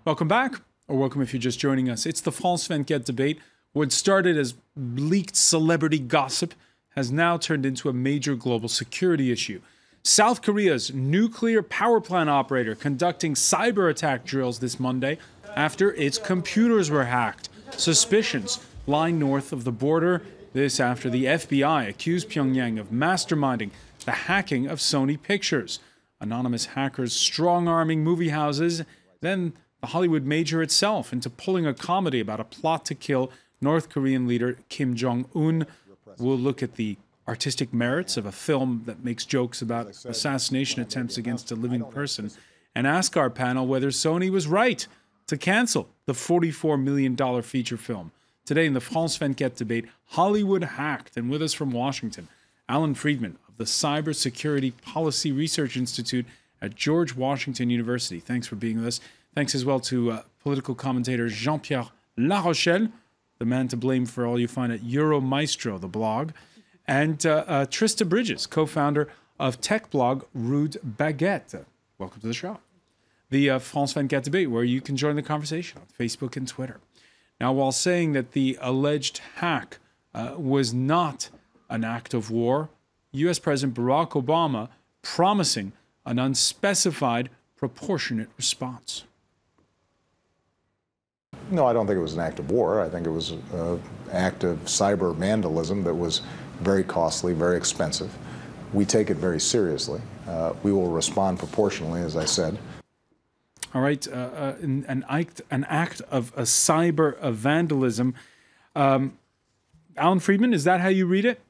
Welcome back, or welcome if you're just joining us. It's the France 24 debate. What started as leaked celebrity gossip has now turned into a major global security issue. South Korea's nuclear power plant operator conducting cyber attack drills this Monday after its computers were hacked. Suspicions lie north of the border. This after the FBI accused Pyongyang of masterminding the hacking of Sony Pictures. Anonymous hackers strong-arming movie houses, then the Hollywood major itself into pulling a comedy about a plot to kill North Korean leader Kim Jong-un. We'll look at the artistic merits of a film that makes jokes about assassination attempts against a living person and ask our panel whether Sony was right to cancel the $44 million feature film. Today in the France 24 debate, Hollywood hacked, and with us from Washington, Allan Friedman of the Cybersecurity Policy Research Institute at George Washington University. Thanks for being with us. Thanks as well to political commentator Jean-Pierre LaRochelle, the man to blame for all you find at Euromaestro, the blog, and Trista Bridges, co-founder of tech blog Rude Baguette. Welcome to the show. The France 24 debate, where you can join the conversation on Facebook and Twitter. Now, while saying that the alleged hack was not an act of war, U.S. President Barack Obama promising an unspecified, proportionate response. No, I don't think it was an act of war. I think it was an act of cyber vandalism that was very costly, very expensive. We take it very seriously. We will respond proportionally, as I said. All right, an act of a cyber vandalism. Allan Friedman, is that how you read it?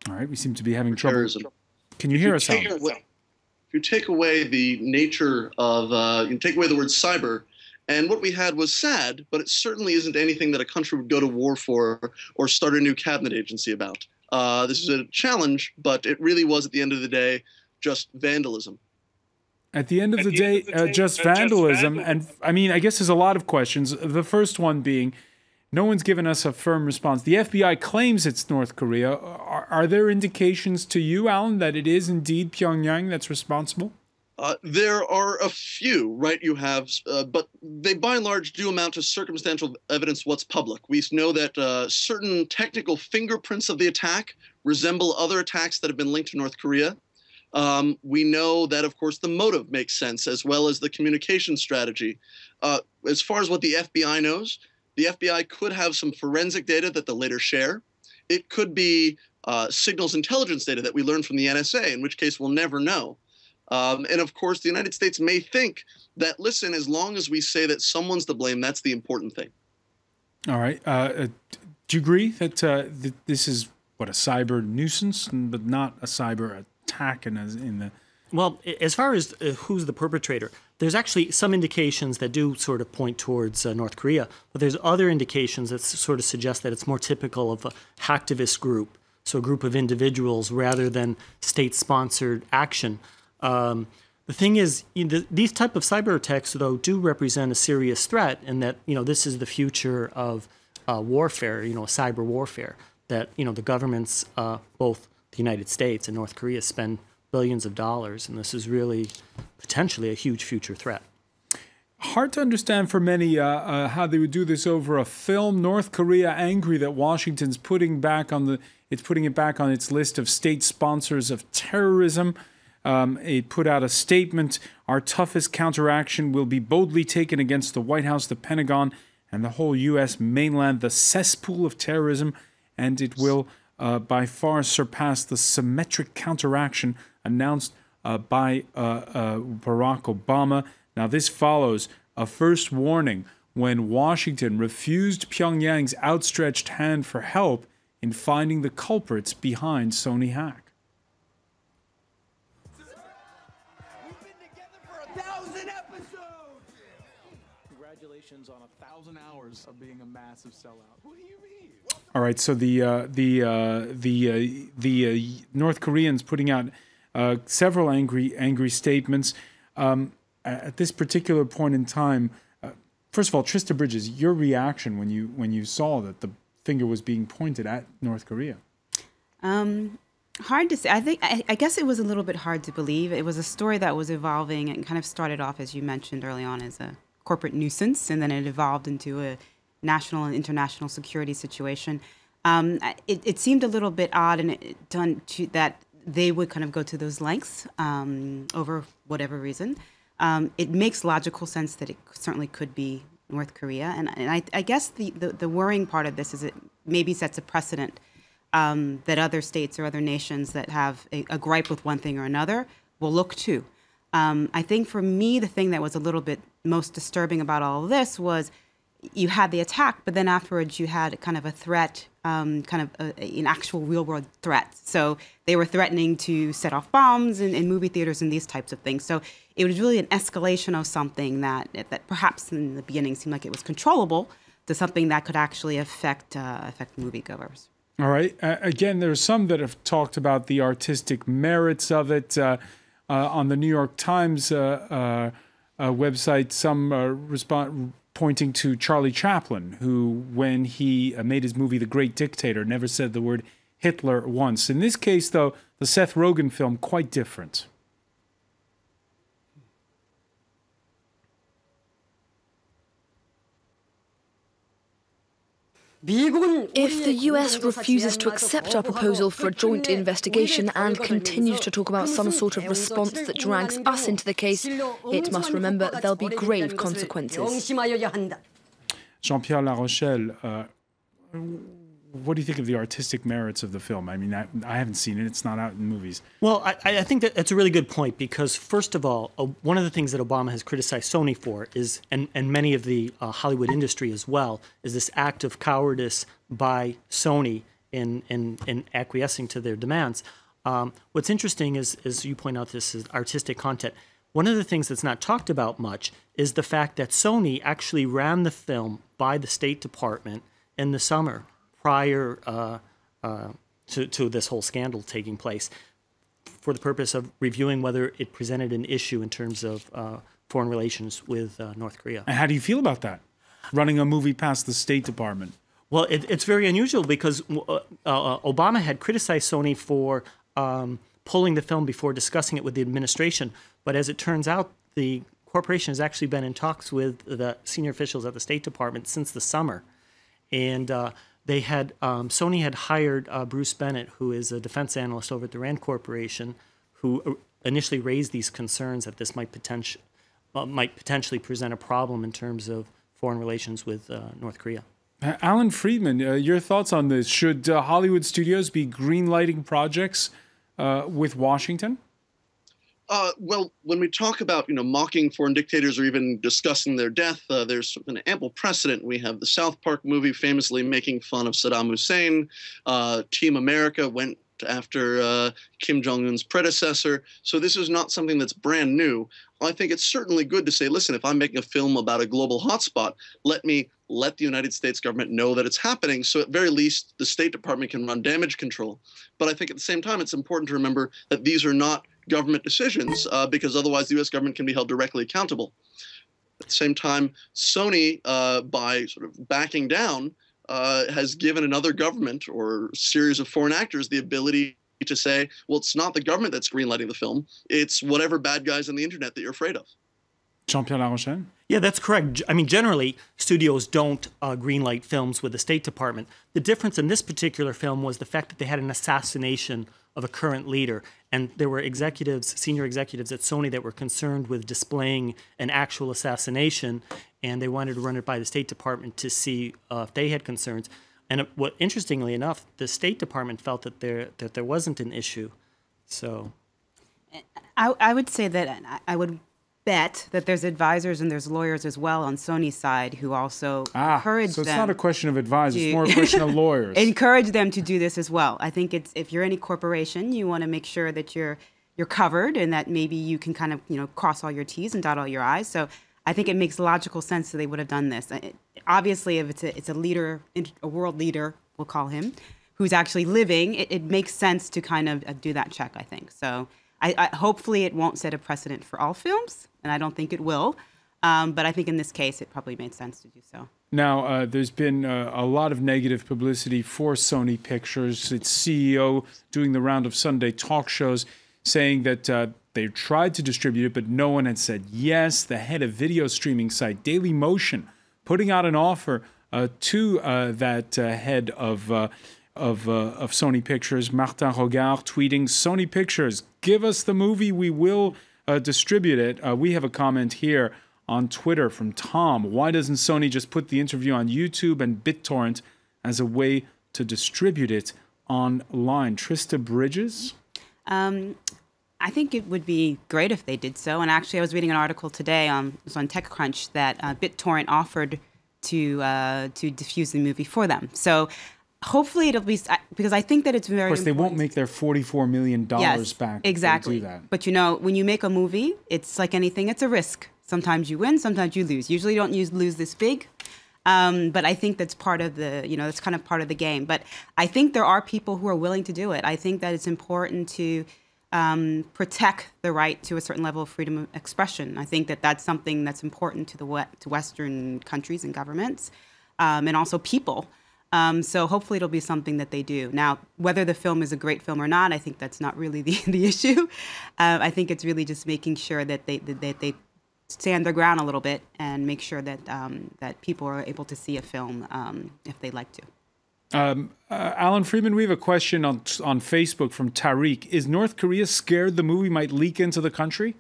All right, we seem to be having trouble. Terrorism. Can you hear us, Allan? If you take away the nature of, you take away the word cyber, and what we had was sad, but it certainly isn't anything that a country would go to war for or start a new cabinet agency about. This is a challenge, but it really was, at the end of the day, just vandalism. At the end of the day, just vandalism. And I mean, I guess there's a lot of questions. The first one being, no one's given us a firm response. The FBI claims it's North Korea. Are there indications to you, Allan, that it is indeed Pyongyang that's responsible? There are a few, right? You have, but they by and large do amount to circumstantial evidence what's public. We know that certain technical fingerprints of the attack resemble other attacks that have been linked to North Korea. We know that, of course, the motive makes sense, as well as the communication strategy. As far as what the FBI knows, the FBI could have some forensic data that they'll later share. It could be signals intelligence data that we learned from the NSA, in which case we'll never know. And of course, the United States may think that, listen, as long as we say that someone's to blame, that's the important thing. All right. Do you agree that this is, what, a cyber nuisance, but not a cyber attack in the... Well, as far as who's the perpetrator, there's actually some indications that do sort of point towards North Korea, but there's other indications that sort of suggest that it's more typical of a hacktivist group, so a group of individuals rather than state-sponsored action. The thing is, these type of cyber attacks, though, do represent a serious threat, in that, this is the future of warfare, cyber warfare, that, the governments, both the United States and North Korea, spend billions of dollars, and this is really potentially a huge future threat. Hard to understand for many how they would do this over a film. North Korea angry that Washington's putting it back on its list of state sponsors of terrorism. It put out a statement: "Our toughest counteraction will be boldly taken against the White House, the Pentagon, and the whole U.S. mainland, the cesspool of terrorism, and it will by far surpass the symmetric counteraction announced by Barack Obama." Now, this follows a first warning when Washington refused Pyongyang's outstretched hand for help in finding the culprits behind Sony hack. We've been together for 1,000 episodes! Congratulations on 1,000 hours of being a massive sellout. What do you mean? All right, so the North Koreans putting out several angry statements. At this particular point in time, first of all, Trista Bridges, your reaction when you saw that the finger was being pointed at North Korea? Hard to say. I guess it was a little bit hard to believe. It was a story that was evolving and kind of started off, as you mentioned early on, as a corporate nuisance, and then it evolved into a national and international security situation. It seemed a little bit odd that they would kind of go to those lengths over whatever reason. It makes logical sense that it certainly could be North Korea, and I guess the worrying part of this is it maybe sets a precedent that other states or other nations that have a gripe with one thing or another will look to. I think for me, the thing that was a little bit most disturbing about all of this was you had the attack, but then afterwards you had kind of a threat, an actual real-world threat. So they were threatening to set off bombs in movie theaters and these types of things. So it was really an escalation of something that perhaps in the beginning seemed like it was controllable to something that could actually affect moviegoers. All right. Again, there's some that have talked about the artistic merits of it. On the New York Times website, some pointing to Charlie Chaplin, who, when he made his movie The Great Dictator, never said the word Hitler once. In this case, though, the Seth Rogen film, quite different. If the US refuses to accept our proposal for a joint investigation and continues to talk about some sort of response that drags us into the case, it must remember there'll be grave consequences. Jean-Pierre, LaRochelle, what do you think of the artistic merits of the film? I mean, I haven't seen it. It's not out in movies. Well, I think that's a really good point because, first of all, one of the things that Obama has criticized Sony for is, and many of the Hollywood industry as well, is this act of cowardice by Sony in acquiescing to their demands. What's interesting is, as you point out, this is artistic content. One of the things that's not talked about much is the fact that Sony actually ran the film by the State Department in the summer prior to this whole scandal taking place, for the purpose of reviewing whether it presented an issue in terms of foreign relations with North Korea. And how do you feel about that, running a movie past the State Department? Well, it's very unusual because Obama had criticized Sony for pulling the film before discussing it with the administration. But as it turns out, the corporation has actually been in talks with the senior officials at the State Department since the summer. And they had Sony had hired Bruce Bennett, who is a defense analyst over at the Rand Corporation, who initially raised these concerns that this might potentially present a problem in terms of foreign relations with North Korea. Allan Friedman, your thoughts on this? Should Hollywood studios be greenlighting projects with Washington? Well, when we talk about, mocking foreign dictators or even discussing their death, there's an ample precedent. We have the South Park movie famously making fun of Saddam Hussein. Team America went after Kim Jong-un's predecessor. So this is not something that's brand new. I think it's certainly good to say, listen, if I'm making a film about a global hotspot, let the United States government know that it's happening. So at very least, the State Department can run damage control. But I think at the same time, it's important to remember that these are not government decisions because otherwise the U.S. government can be held directly accountable. At the same time, Sony, by sort of backing down, has given another government or series of foreign actors the ability to say, well, it's not the government that's greenlighting the film. It's whatever bad guys on the internet that you're afraid of. Jean-Pierre LaRochelle? Yeah, that's correct. I mean, generally, studios don't greenlight films with the State Department. The difference in this particular film was the fact that they had an assassination of a current leader. And there were senior executives at Sony that were concerned with displaying an actual assassination, and they wanted to run it by the State Department to see if they had concerns. And interestingly enough, the State Department felt that there wasn't an issue. So, I would say that I would bet that there's advisors and there's lawyers as well on Sony's side who also encourage them. So it's not a question of advisors, it's more a question of lawyers. Encourage them to do this as well. I think if you're any corporation, you want to make sure that you're covered and that maybe you can kind of cross all your T's and dot all your I's. So I think it makes logical sense that they would have done this. Obviously, if it's a leader, a world leader, we'll call him, who's actually living, it makes sense to kind of do that check, I think. So hopefully it won't set a precedent for all films, and I don't think it will. But I think in this case, it probably made sense to do so. Now, there's been a lot of negative publicity for Sony Pictures. Its CEO doing the round of Sunday talk shows saying that they tried to distribute it, but no one had said yes. The head of video streaming site Dailymotion putting out an offer to that head of Sony Pictures, Martin Regard, tweeting, "Sony Pictures, give us the movie, we will distribute it." We have a comment here on Twitter from Tom. Why doesn't Sony just put the interview on YouTube and BitTorrent as a way to distribute it online? Trista Bridges? I think it would be great if they did so. And actually, I was reading an article today it was on TechCrunch that BitTorrent offered to diffuse the movie for them. So hopefully it'll be, because I think that it's very important. Of course, they won't make their $44 million back. Exactly. If they do that. But you know, when you make a movie, it's like anything, it's a risk. Sometimes you win, sometimes you lose. Usually you don't lose this big. But I think that's part of the, that's kind of part of the game. But I think there are people who are willing to do it. I think that it's important to protect the right to a certain level of freedom of expression. I think that that's something that's important to Western countries and governments, and also people. So hopefully it'll be something that they do. Now, whether the film is a great film or not, I think that's not really the issue. I think it's really just making sure that they stand their ground a little bit and make sure that that people are able to see a film if they'd like to. Allan Friedman, we have a question on Facebook from Tariq. Is North Korea scared the movie might leak into the country?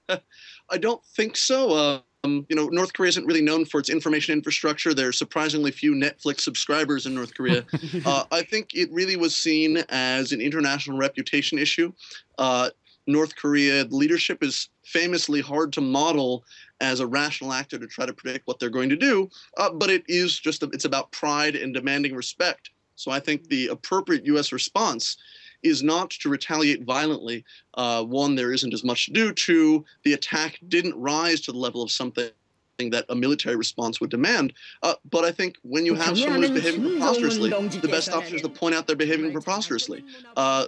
I don't think so. North Korea isn't really known for its information infrastructure. There are surprisingly few Netflix subscribers in North Korea. I think it really was seen as an international reputation issue. North Korea leadership is famously hard to model as a rational actor to try to predict what they're going to do, but it's about pride and demanding respect. So I think the appropriate U.S. response is not to retaliate violently. One, there isn't as much to do. Two, the attack didn't rise to the level of something that a military response would demand. But I think when you have someone who's behaving preposterously, the best option is to point out they're behaving preposterously.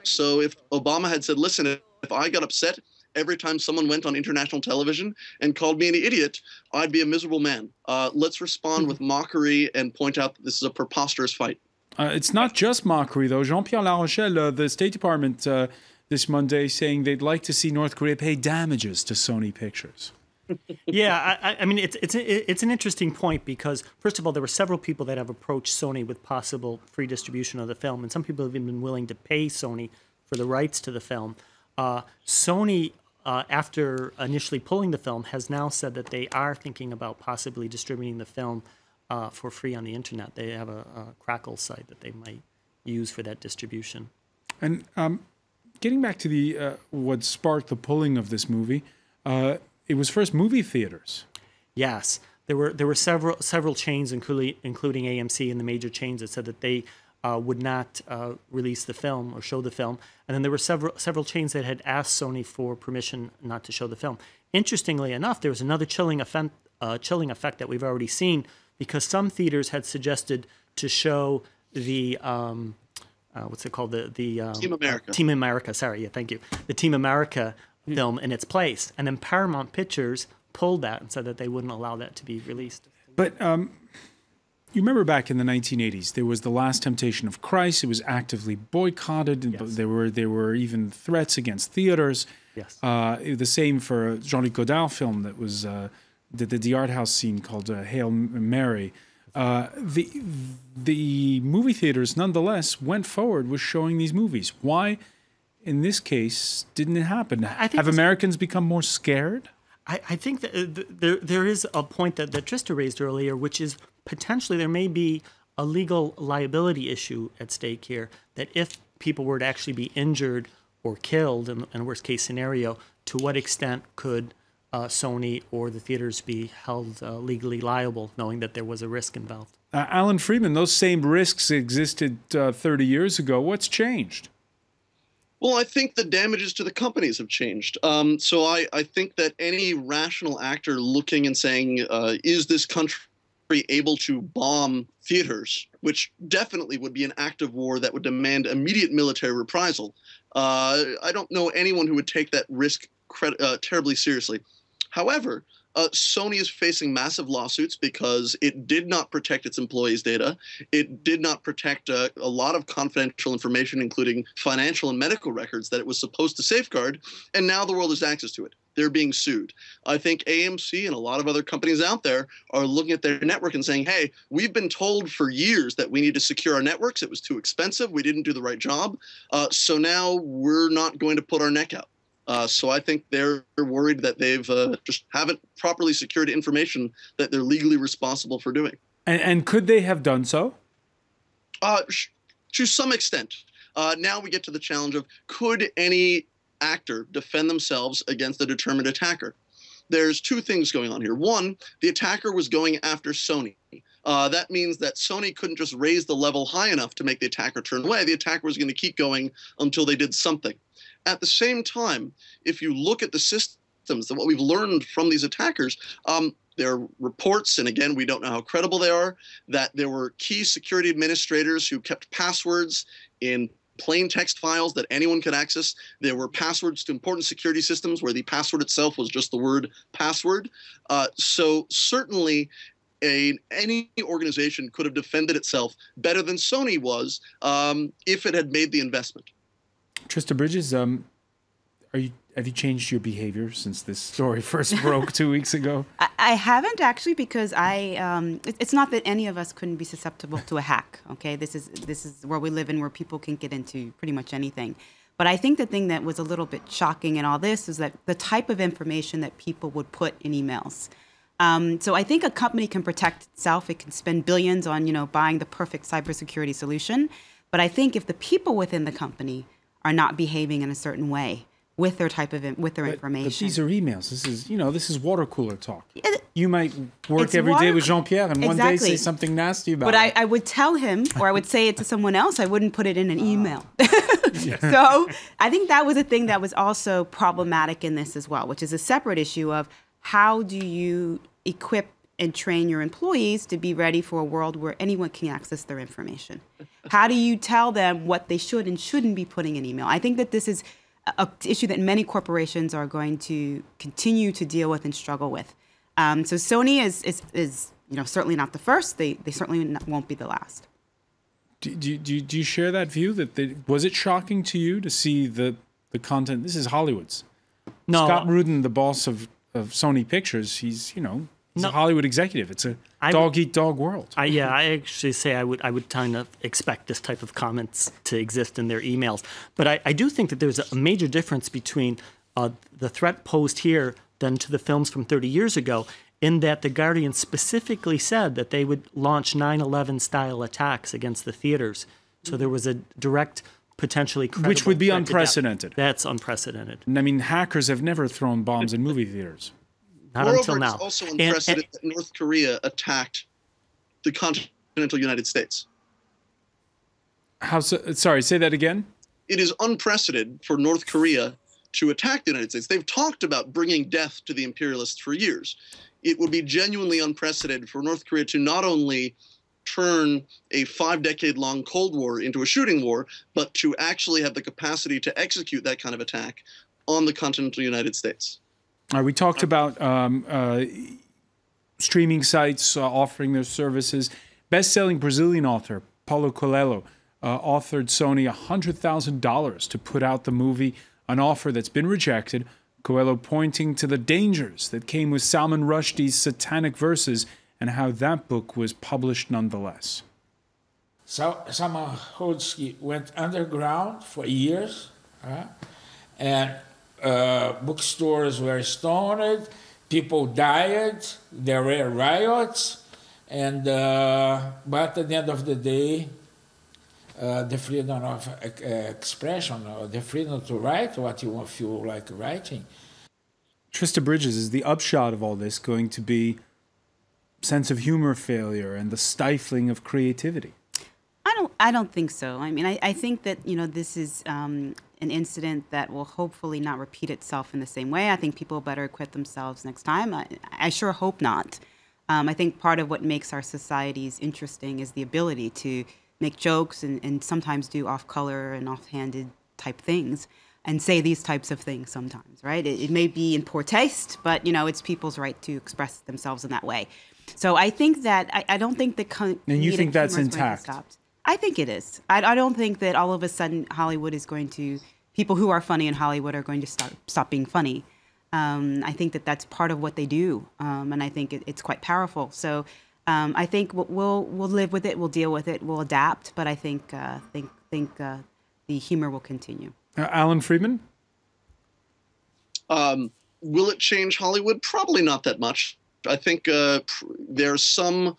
So if Obama had said, listen, if I got upset every time someone went on international television and called me an idiot, I'd be a miserable man. Let's respond with mockery and point out that this is a preposterous fight. It's not just mockery, though. Jean-Pierre LaRochelle, the State Department this Monday saying they'd like to see North Korea pay damages to Sony Pictures. Yeah, I mean, it's an interesting point because, first of all, there were several people that have approached Sony with possible free distribution of the film, and some people have even been willing to pay Sony for the rights to the film. Sony, after initially pulling the film, has now said that they are thinking about possibly distributing the film for free on the internet. They have a Crackle site that they might use for that distribution. And getting back to the what sparked the pulling of this movie, it was first movie theaters. Yes, there were several chains, including AMC and the major chains, that said that they would not release the film or show the film. And then there were several chains that had asked Sony for permission not to show the film. Interestingly enough, there was another chilling effect that we've already seen, because some theaters had suggested to show the what's it called, the Team America. Team America. Sorry, yeah, thank you. The Team America film in its place, and then Paramount Pictures pulled that and said that they wouldn't allow that to be released. But you remember back in the 1980s, there was The Last Temptation of Christ. It was actively boycotted. Yes. There were even threats against theaters. Yes. The same for a Jean-Luc Godard film that was the art house scene called Hail Mary. The movie theaters, nonetheless, went forward with showing these movies. Why, in this case, didn't it happen? Have Americans become more scared? I think that there is a point that Trista raised earlier, which is potentially there may be a legal liability issue at stake here, that if people were to actually be injured or killed, in a worst-case scenario, to what extent could Sony or the theaters be held legally liable, knowing that there was a risk involved? Allan Friedman, those same risks existed 30 years ago. What's changed? Well, I think the damages to the companies have changed. So I think that any rational actor looking and saying, is this country able to bomb theaters, which definitely would be an act of war that would demand immediate military reprisal, I don't know anyone who would take that risk terribly seriously. However, Sony is facing massive lawsuits because it did not protect its employees' data. It did not protect a lot of confidential information, including financial and medical records that it was supposed to safeguard, and now the world has access to it. They're being sued. I think AMC and a lot of other companies out there are looking at their network and saying, hey, we've been told for years that we need to secure our networks. It was too expensive. We didn't do the right job. So now we're not going to put our neck out. So I think they're worried that they've just haven't properly secured information that they're legally responsible for doing. And could they have done so? To some extent. Now we get to the challenge of, could any actor defend themselves against a determined attacker? There's two things going on here. One, the attacker was going after Sony. That means that Sony couldn't just raise the level high enough to make the attacker turn away. The attacker was going to keep going until they did something. At the same time, if you look at the systems, what we've learned from these attackers, there are reports, and again, we don't know how credible they are, that there were key security administrators who kept passwords in plain text files that anyone could access. There were passwords to important security systems where the password itself was just the word password. So certainly any organization could have defended itself better than Sony was if it had made the investment. Trista Bridges, have you changed your behavior since this story first broke 2 weeks ago? I haven't actually, because it's not that any of us couldn't be susceptible to a hack. Okay, this is where we live in, where people can get into pretty much anything. But I think the thing that was a little bit shocking in all this is that the type of information that people would put in emails. So I think a company can protect itself. It can spend billions on buying the perfect cybersecurity solution. But I think if the people within the company are not behaving in a certain way with their information. But these are emails. This is water cooler talk. You might work every day with Jean-Pierre and one day say something nasty about it. But I would tell him, or I would say it to someone else. I wouldn't put it in an email. So I think that was a thing that was also problematic in this as well, which is a separate issue of how do you equip and train your employees to be ready for a world where anyone can access their information? How do you tell them what they should and shouldn't be putting in email? I think that this is an issue that many corporations are going to continue to deal with and struggle with. So Sony is certainly not the first. They certainly won't be the last. Do you share that view? Was it shocking to you to see the content? This is Hollywood's. No. Scott Rudin, the boss of Sony Pictures, he's a Hollywood executive. It's a dog-eat-dog world. I actually say I would kind of expect this type of comments to exist in their emails. But I do think that there's a major difference between the threat posed here than to the films from 30 years ago, in that The Guardian specifically said that they would launch 9/11 style attacks against the theaters. So there was a direct, potentially credible, which would be unprecedented. That's unprecedented. I mean, hackers have never thrown bombs in movie theaters. Not Moreover, until now. It's also unprecedented that North Korea attacked the continental United States. How so? Sorry, say that again. It is unprecedented for North Korea to attack the United States. They've talked about bringing death to the imperialists for years. It would be genuinely unprecedented for North Korea to not only turn a 5-decade-long Cold War into a shooting war, but to actually have the capacity to execute that kind of attack on the continental United States. All right, we talked about streaming sites offering their services. Best-selling Brazilian author Paulo Coelho offered Sony $100,000 to put out the movie, an offer that's been rejected. Coelho pointing to the dangers that came with Salman Rushdie's Satanic Verses and how that book was published nonetheless. So Salman Rushdie went underground for years, and bookstores were stoned, people died, there were riots, and but at the end of the day, the freedom of expression, the freedom to write what you feel like writing. Trista Bridges, is the upshot of all this going to be sense of humor failure and the stifling of creativity? I don't think so. I mean, I think that this is an incident that will hopefully not repeat itself in the same way. I think people better equip themselves next time. I sure hope not. I think part of what makes our societies interesting is the ability to make jokes and sometimes do off-color and off-handed type things. and say these types of things sometimes, right? It may be in poor taste, but, you know, it's people's right to express themselves in that way. So I think that, I don't think that... And you think that's intact? I think it is. I don't think that all of a sudden Hollywood is going to... People who are funny in Hollywood are going to stop being funny. I think that that's part of what they do, and I think it's quite powerful. So I think we'll live with it, we'll deal with it, we'll adapt, but I think the humor will continue. Allan Friedman? Will it change Hollywood? Probably not that much. I think there's some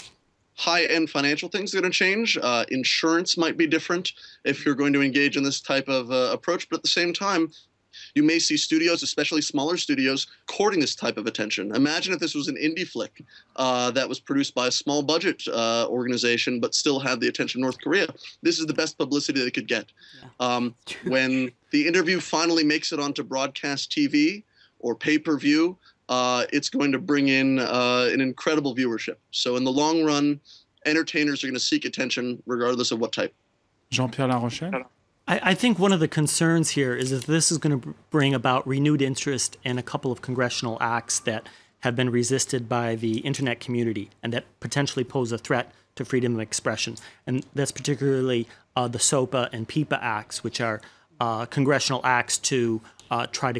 high-end financial things that are going to change. Insurance might be different if you're going to engage in this type of approach, but at the same time, you may see studios, especially smaller studios, courting this type of attention. Imagine if this was an indie flick that was produced by a small budget organization but still had the attention of North Korea. This is the best publicity they could get. Yeah. When the interview finally makes it onto broadcast TV or pay-per-view, it's going to bring in an incredible viewership. So in the long run, entertainers are going to seek attention regardless of what type. Jean-Pierre LaRochelle? I think one of the concerns here is that this is going to bring about renewed interest in a couple of congressional acts that have been resisted by the internet community and that potentially pose a threat to freedom of expression. And that's particularly the SOPA and PIPA acts, which are congressional acts to try to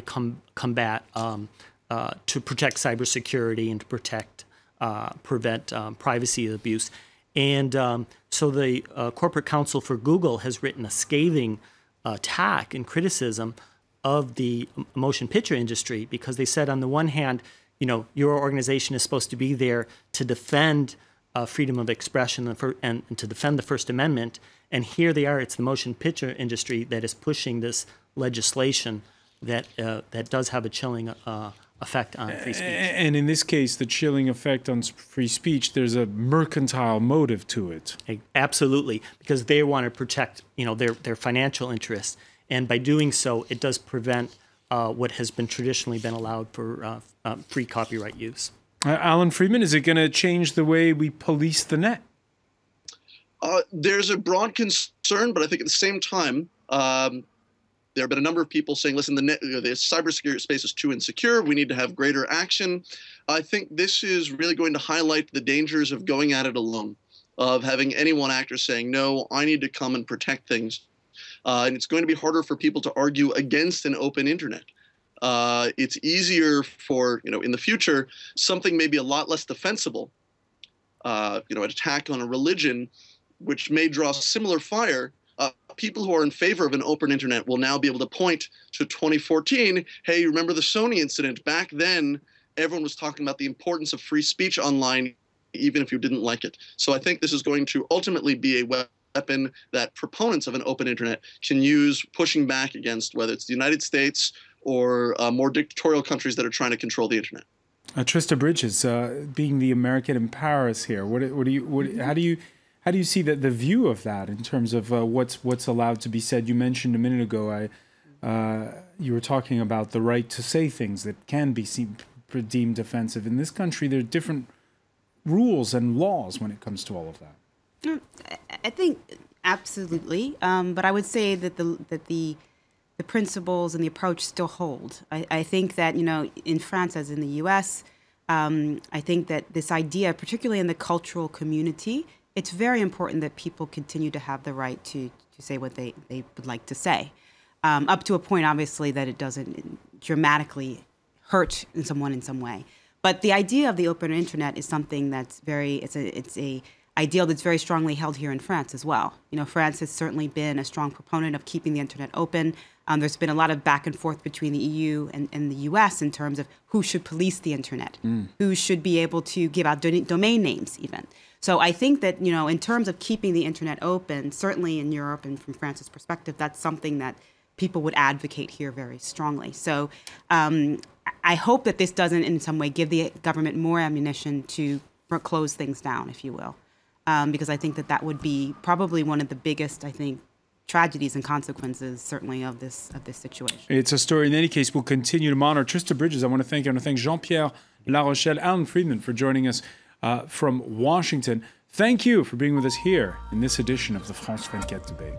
combat, to protect cybersecurity and to prevent privacy abuse. And so the Corporate Counsel for Google has written a scathing attack and criticism of the motion picture industry because they said, on the one hand, you know, your organization is supposed to be there to defend freedom of expression and to defend the First Amendment, and here they are. It's the motion picture industry that is pushing this legislation that does have a chilling effect on free speech. And in this case, the chilling effect on free speech, there's a mercantile motive to it. Absolutely, because they want to protect, you know, their financial interests, and by doing so, it does prevent what has been traditionally been allowed for free copyright use. Allan Friedman, is it going to change the way we police the net? There's a broad concern, but I think at the same time, there have been a number of people saying, listen, the cybersecurity space is too insecure. We need to have greater action. I think this is really going to highlight the dangers of going at it alone, of having any one actor saying, no, I need to come and protect things. And it's going to be harder for people to argue against an open internet. It's easier for, you know, in the future, something may be a lot less defensible. You know, an attack on a religion, which may draw similar fire. People who are in favor of an open internet will now be able to point to 2014. Hey, remember the Sony incident? Back then, everyone was talking about the importance of free speech online, even if you didn't like it. So I think this is going to ultimately be a weapon that proponents of an open internet can use, pushing back against whether it's the United States or more dictatorial countries that are trying to control the internet. Trista Bridges, being the American in Paris here, how do you see the view of that in terms of what's allowed to be said? You mentioned a minute ago, you were talking about the right to say things that can be deemed offensive. In this country, there are different rules and laws when it comes to all of that. I think absolutely, but I would say that the principles and the approach still hold. I think that, you know, in France as in the U.S., I think that this idea, particularly in the cultural community, it's very important that people continue to have the right to say what they would like to say, up to a point, obviously, that it doesn't dramatically hurt someone in some way. But the idea of the open internet is something that's it's a ideal that's very strongly held here in France as well. You know, France has certainly been a strong proponent of keeping the internet open. There's been a lot of back and forth between the EU and the US in terms of who should police the internet, who should be able to give out domain names even. So I think that, you know, in terms of keeping the internet open, certainly in Europe and from France's perspective, that's something that people would advocate here very strongly. So I hope that this doesn't in some way give the government more ammunition to close things down, if you will, because I think that would be probably one of the biggest, I think, tragedies and consequences, certainly, of this situation. It's a story. In any case, we'll continue to monitor. Trista Bridges, I want to thank you. I want to thank Jean-Pierre, LaRochelle, Allan Friedman for joining us from Washington. Thank you for being with us here in this edition of the France 24 debate.